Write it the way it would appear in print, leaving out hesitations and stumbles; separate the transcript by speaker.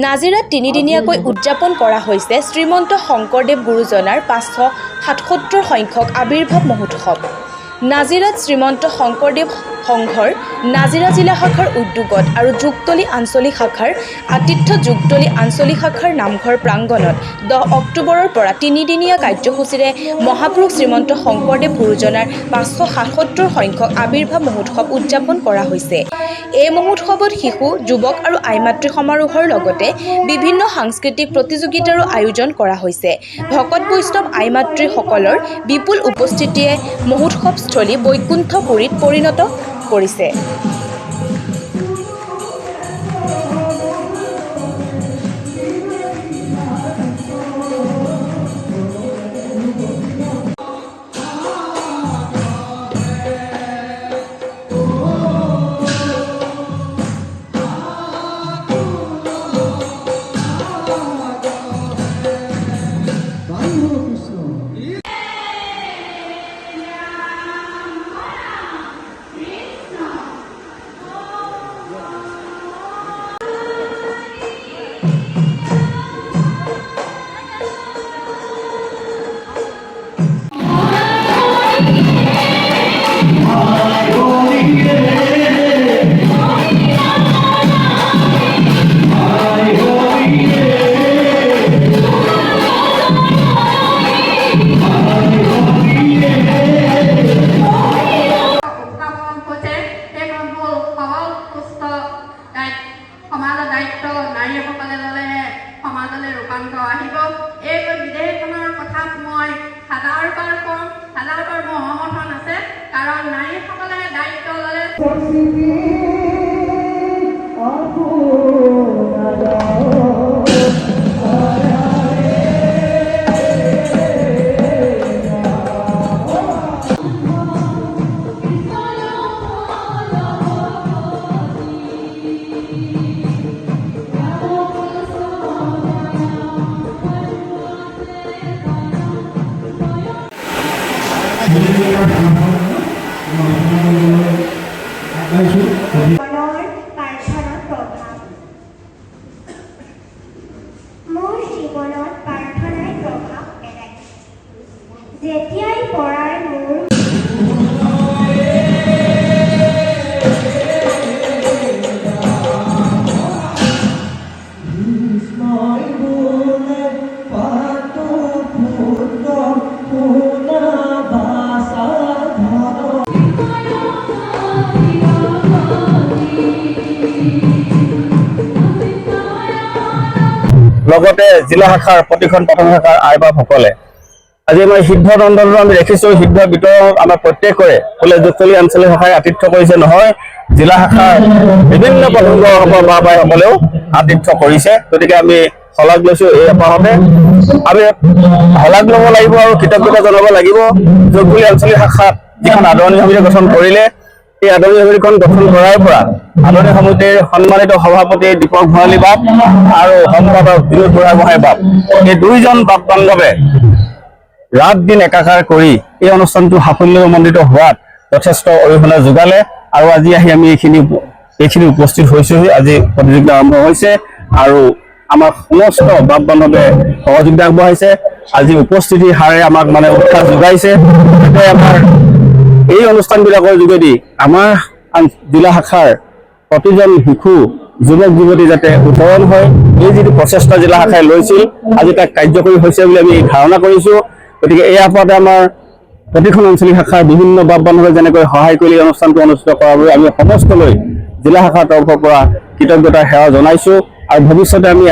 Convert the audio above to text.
Speaker 1: নাজিৰাত তিনিদিনীয়াকৈ উদযাপন কৰা হৈছে শ্ৰীমন্ত শংকৰদেৱ গুৰুজনাৰ 577 সংখ্যক আৱিৰ্ভাৱ মহোৎসৱ। নাজিৰাত শ্ৰীমন্ত শংকৰদেৱ সংঘৰ নাজিৰা জিলা শাখাৰ উদ্যোগত আৰু যুগতলি আঞ্চলিক শাখাৰ আতিথ্য যুগতলি আঞ্চলিক শাখাৰ নামঘৰ প্ৰাংগণত 10 অক্টোবৰৰ পৰা তিনিদিনীয়া কাৰ্যসূচীৰে মহাপুৰুষ শ্ৰীমন্ত শংকৰদেৱ গুৰুজনাৰ 577 সংখ্যক আৱিৰ্ভাৱ মহোৎসৱ উদযাপন কৰা হৈছে। এই মহোৎসৱত শিশু, যুৱক আৰু আইমাতৃ সমাৰোহৰ লগতে বিভিন্ন সাংস্কৃতিক প্ৰতিযোগিতাৰো আয়োজন কৰা হৈছে। ভকত বৈষ্ণৱ আইমাতৃসকলৰ বিপুল উপস্থিতিয়ে মহোৎসৱস্থলী বৈকুণ্ঠপুৰীত পৰিণত কৰিছে।
Speaker 2: সমাজৰ দায়িত্ব নাৰীসকলে ল'লেহে সমাজলৈ ৰূপান্তৰ আহিব। এই বিধেয়কখনৰ কথাত মই হাজাৰবাৰ কম, হাজাৰবাৰ মোৰ সমৰ্থন আছে, কাৰণ নাৰীসকলে দায়িত্ব ল'লে
Speaker 3: মোৰ জীৱনত প্ৰাৰ্থনাই প্ৰভাৱ পেলাইছে। যেতিয়াই পৰাৰ মোৰ
Speaker 4: লগতে জিলা শাখাৰ প্ৰতিখন প্ৰথম শাখাৰ আইবাসকলে আজি আমাৰ সিদ্ধ দণ্ডটো আমি দেখিছোঁ। সিদ্ধ বিতৰণ আমাৰ প্ৰত্যেকৰে বোলে যুগতলি আঞ্চলিক শাখাই আতিথ্য কৰিছে নহয়, জিলা শাখাৰ বিভিন্ন প্ৰসংগ বাবাইসকলেও আতিথ্য কৰিছে। গতিকে আমি শলাগ লৈছোঁ। এই আপাহতে আমি শলাগ ল'ব লাগিব আৰু কৃতজ্ঞতা জনাব লাগিব। যুগতলি আঞ্চলিক শাখাত যিখন আদৰণি সমিতি গঠন কৰিলে, এই আদৰণি সমিতিখন গঠন কৰাৰ পৰা আদৰণি সমিতিৰ সন্মানিত সভাপতি দীপক ভৰালী বাপ আৰু সম্পাদক বিনোদ বুঢ়াগোহাঁই বাপ, এই দুইজন বাপ বান্ধৱে ৰাত দিন একাকাৰ কৰি এই অনুষ্ঠানটো সাফল্যমণ্ডিত হোৱাত যথেষ্ট অৰিহণা যোগালে। আৰু আজি আহি আমি এইখিনি উপস্থিত হৈছোহি। আজি প্ৰতিযোগিতা আৰম্ভ হৈছে আৰু আমাৰ সমস্ত বাপ বান্ধৱে সহযোগিতা আগবঢ়াইছে। আজি উপস্থিতিৰ হাৰে আমাক উৎসাহ যোগাইছে। যাতে আমাৰ এই অনুষ্ঠানবিলাকৰ যোগেদি আমাৰ জিলা শাখাৰ প্ৰতিজন শিশু, যুৱক যুৱতী যাতে উত্তৰণ হয়, এই যিটো প্ৰচেষ্টা জিলা শাখাই লৈছিল আজি তাক কাৰ্যকৰী হৈছে বুলি আমি ধাৰণা কৰিছোঁ। গতিকে এই আপাতে আমাৰ প্ৰতিখন আঞ্চলিক শাখাৰ বিভিন্ন বাপ বান্ধৱে যেনেকৈ সহায় কৰি এই অনুষ্ঠানটো অনুষ্ঠিত কৰাৰ বাবে আমি সমস্তলৈ জিলা শাখাৰ তৰফৰ পৰা কৃতজ্ঞতাৰ সেৱা জনাইছোঁ। আৰু ভৱিষ্যতে আমি